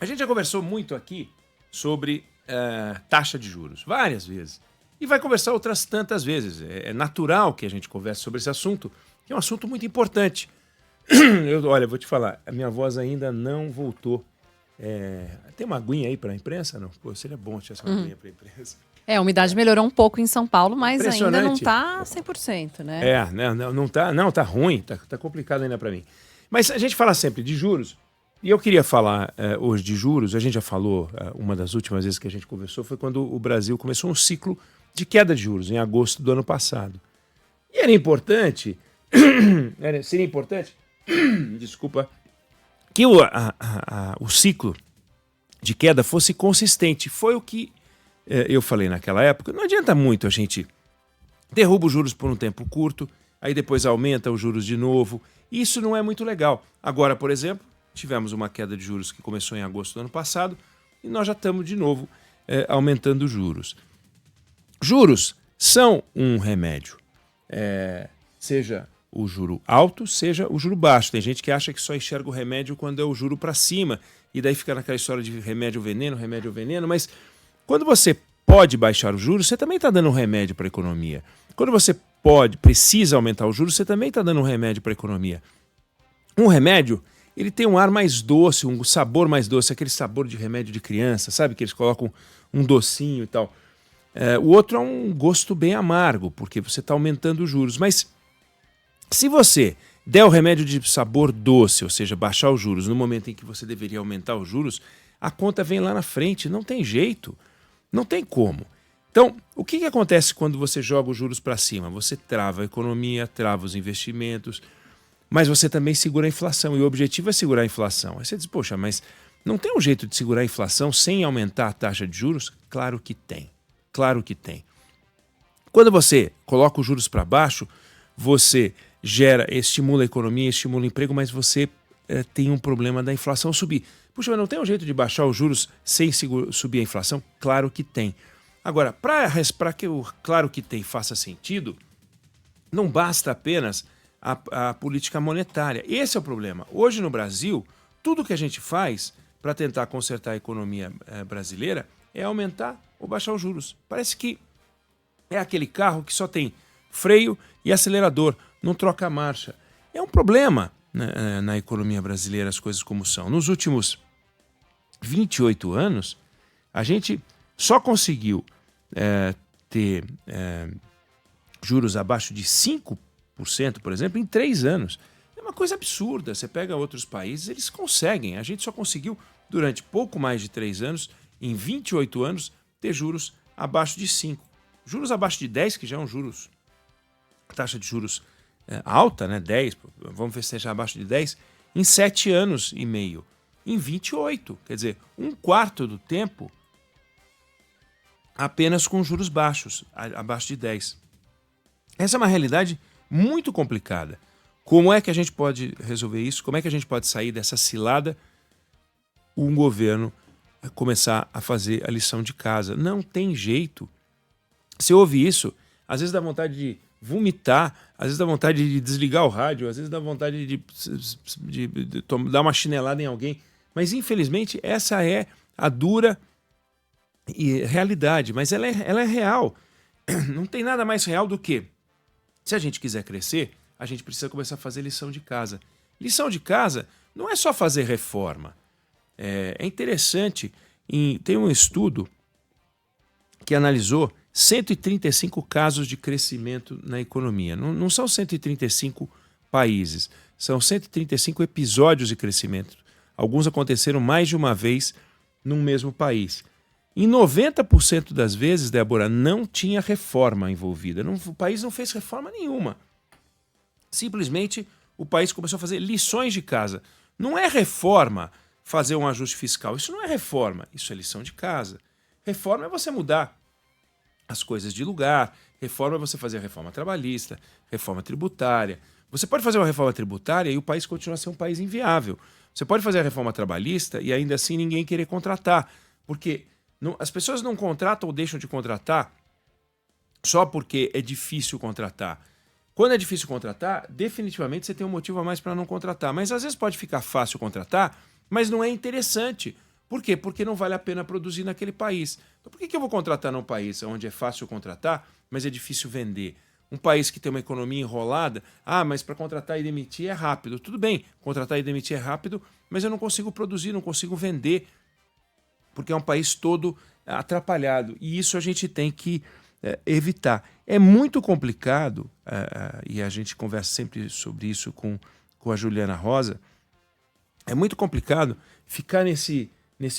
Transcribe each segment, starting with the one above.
A gente já conversou muito aqui sobre taxa de juros, várias vezes. E vai conversar outras tantas vezes. É natural que a gente converse sobre esse assunto, que é um assunto muito importante. Olha, vou te falar, a minha voz ainda não voltou. Tem uma aguinha aí para a imprensa? Não? Pô, seria bom tirar essa aguinha para a imprensa. A umidade melhorou um pouco em São Paulo, mas ainda não Impressionante. tá 100%, né? Tá ruim, tá complicado ainda para mim. Mas a gente fala sempre de juros, e eu queria falar hoje de juros. A gente já falou, uma das últimas vezes que a gente conversou foi quando o Brasil começou um ciclo de queda de juros, em agosto do ano passado. E era importante, seria importante, desculpa, que o ciclo de queda fosse consistente. Foi o que eu falei naquela época. Não adianta muito a gente derruba os juros por um tempo curto, aí depois aumenta os juros de novo. Isso não é muito legal. Agora, por exemplo, tivemos uma queda de juros que começou em agosto do ano passado e nós já estamos de novo aumentando os juros. Juros são um remédio, seja o juro alto, seja o juro baixo. Tem gente que acha que só enxerga o remédio quando é o juro para cima, e daí fica naquela história de remédio veneno, mas quando você pode baixar os juros, você também está dando um remédio para a economia. Quando você precisa aumentar os juros, você também está dando um remédio para a economia. Um remédio, ele tem um ar mais doce, um sabor mais doce, aquele sabor de remédio de criança, sabe? Que eles colocam um docinho e tal. O outro é um gosto bem amargo, porque você está aumentando os juros. Mas se você der o remédio de sabor doce, ou seja, baixar os juros no momento em que você deveria aumentar os juros, a conta vem lá na frente, não tem jeito, não tem como. Então, o que acontece quando você joga os juros para cima? Você trava a economia, trava os investimentos, mas você também segura a inflação, e o objetivo é segurar a inflação. Aí você diz, poxa, mas não tem um jeito de segurar a inflação sem aumentar a taxa de juros? Claro que tem, claro que tem. Quando você coloca os juros para baixo, você estimula a economia, estimula o emprego, mas você tem um problema da inflação subir. Puxa, mas não tem um jeito de baixar os juros sem subir a inflação? Claro que tem. Agora, para que o claro que tem faça sentido, não basta apenas a política monetária. Esse é o problema. Hoje no Brasil, tudo que a gente faz para tentar consertar a economia brasileira é aumentar ou baixar os juros. Parece que é aquele carro que só tem freio e acelerador, não troca a marcha. É um problema, né, na economia brasileira, as coisas como são. Nos últimos 28 anos, a gente só conseguiu ter juros abaixo de 5%, por exemplo, em 3 anos. É uma coisa absurda. Você pega outros países, eles conseguem. A gente só conseguiu, durante pouco mais de 3 anos, em 28 anos, ter juros abaixo de 5%. Juros abaixo de 10%, que já é um juros, taxa de juros alta, né? 10%, vamos ver se seja abaixo de 10%, em 7 anos e meio. Em 28, quer dizer, um quarto do tempo apenas com juros baixos, abaixo de 10. Essa é uma realidade muito complicada. Como é que a gente pode resolver isso? Como é que a gente pode sair dessa cilada? Um governo começar a fazer a lição de casa. Não tem jeito. Você ouve isso, às vezes dá vontade de vomitar, às vezes dá vontade de desligar o rádio, às vezes dá vontade de dar uma chinelada em alguém. Mas, infelizmente, essa é a dura realidade. Mas ela é real. Não tem nada mais real do que, se a gente quiser crescer, a gente precisa começar a fazer lição de casa. Lição de casa não é só fazer reforma. É interessante, tem um estudo que analisou 135 casos de crescimento na economia. Não são 135 países, são 135 episódios de crescimento. Alguns aconteceram mais de uma vez num mesmo país. Em 90% das vezes, Débora, não tinha reforma envolvida. O país não fez reforma nenhuma. Simplesmente o país começou a fazer lições de casa. Não é reforma fazer um ajuste fiscal. Isso não é reforma, isso é lição de casa. Reforma é você mudar as coisas de lugar. Reforma é você fazer a reforma trabalhista, reforma tributária. Você pode fazer uma reforma tributária e o país continua a ser um país inviável. Você pode fazer a reforma trabalhista e ainda assim ninguém querer contratar. Porque as pessoas não contratam ou deixam de contratar só porque é difícil contratar. Quando é difícil contratar, definitivamente você tem um motivo a mais para não contratar. Mas às vezes pode ficar fácil contratar, mas não é interessante. Por quê? Porque não vale a pena produzir naquele país. Então por que eu vou contratar num país onde é fácil contratar, mas é difícil vender? Um país que tem uma economia enrolada, mas para contratar e demitir é rápido. Tudo bem, contratar e demitir é rápido, mas eu não consigo produzir, não consigo vender, porque é um país todo atrapalhado. E isso a gente tem que evitar. É muito complicado, e a gente conversa sempre sobre isso com a Juliana Rosa, é muito complicado ficar nesse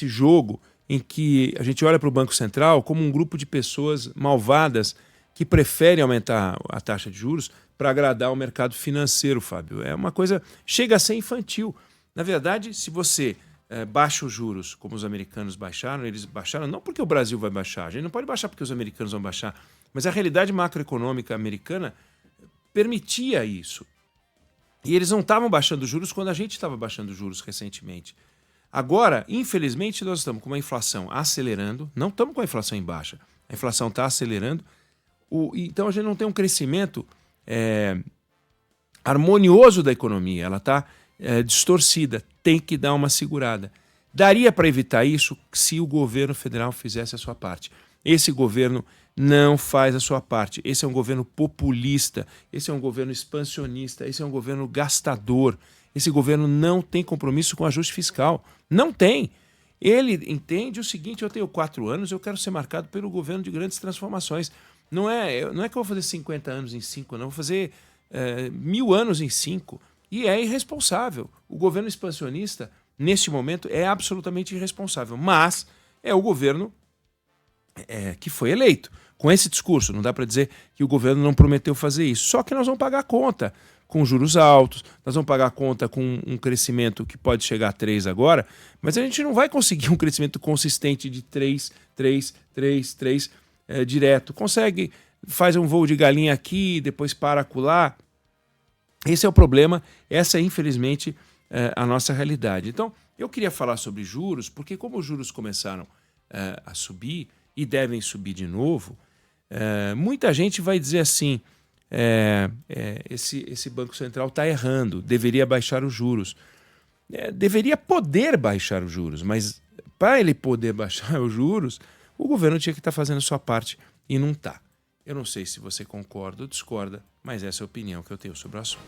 jogo em que a gente olha para o Banco Central como um grupo de pessoas malvadas que preferem aumentar a taxa de juros para agradar o mercado financeiro, Fábio. É uma coisa, chega a ser infantil. Na verdade, se você baixa os juros, como os americanos baixaram, eles baixaram não porque o Brasil vai baixar, a gente não pode baixar porque os americanos vão baixar, mas a realidade macroeconômica americana permitia isso. E eles não estavam baixando os juros quando a gente estava baixando os juros recentemente. Agora, infelizmente, nós estamos com uma inflação acelerando, não estamos com a inflação em baixa, a inflação está acelerando, então a gente não tem um crescimento harmonioso da economia, ela está distorcida, tem que dar uma segurada. Daria para evitar isso se o governo federal fizesse a sua parte. Esse governo não faz a sua parte. Esse é um governo populista, esse é um governo expansionista, esse é um governo gastador. Esse governo não tem compromisso com ajuste fiscal. Não tem. Ele entende o seguinte: eu tenho 4 anos, eu quero ser marcado pelo governo de grandes transformações. Não é que eu vou fazer 50 anos em 5, não. Eu vou fazer 1000 anos em 5. E é irresponsável. O governo expansionista, neste momento, é absolutamente irresponsável. Mas é o governo que foi eleito. Com esse discurso, não dá para dizer que o governo não prometeu fazer isso. Só que nós vamos pagar a conta com juros altos, nós vamos pagar a conta com um crescimento que pode chegar a 3 agora, mas a gente não vai conseguir um crescimento consistente de 3 direto. Consegue, faz um voo de galinha aqui, depois para acolá. Esse é o problema, essa é infelizmente a nossa realidade. Então, eu queria falar sobre juros, porque como os juros começaram a subir e devem subir de novo, muita gente vai dizer assim, esse Banco Central está errando, deveria baixar os juros. Deveria poder baixar os juros, mas para ele poder baixar os juros, o governo tinha que estar fazendo a sua parte e não está. Eu não sei se você concorda ou discorda, mas essa é a opinião que eu tenho sobre o assunto.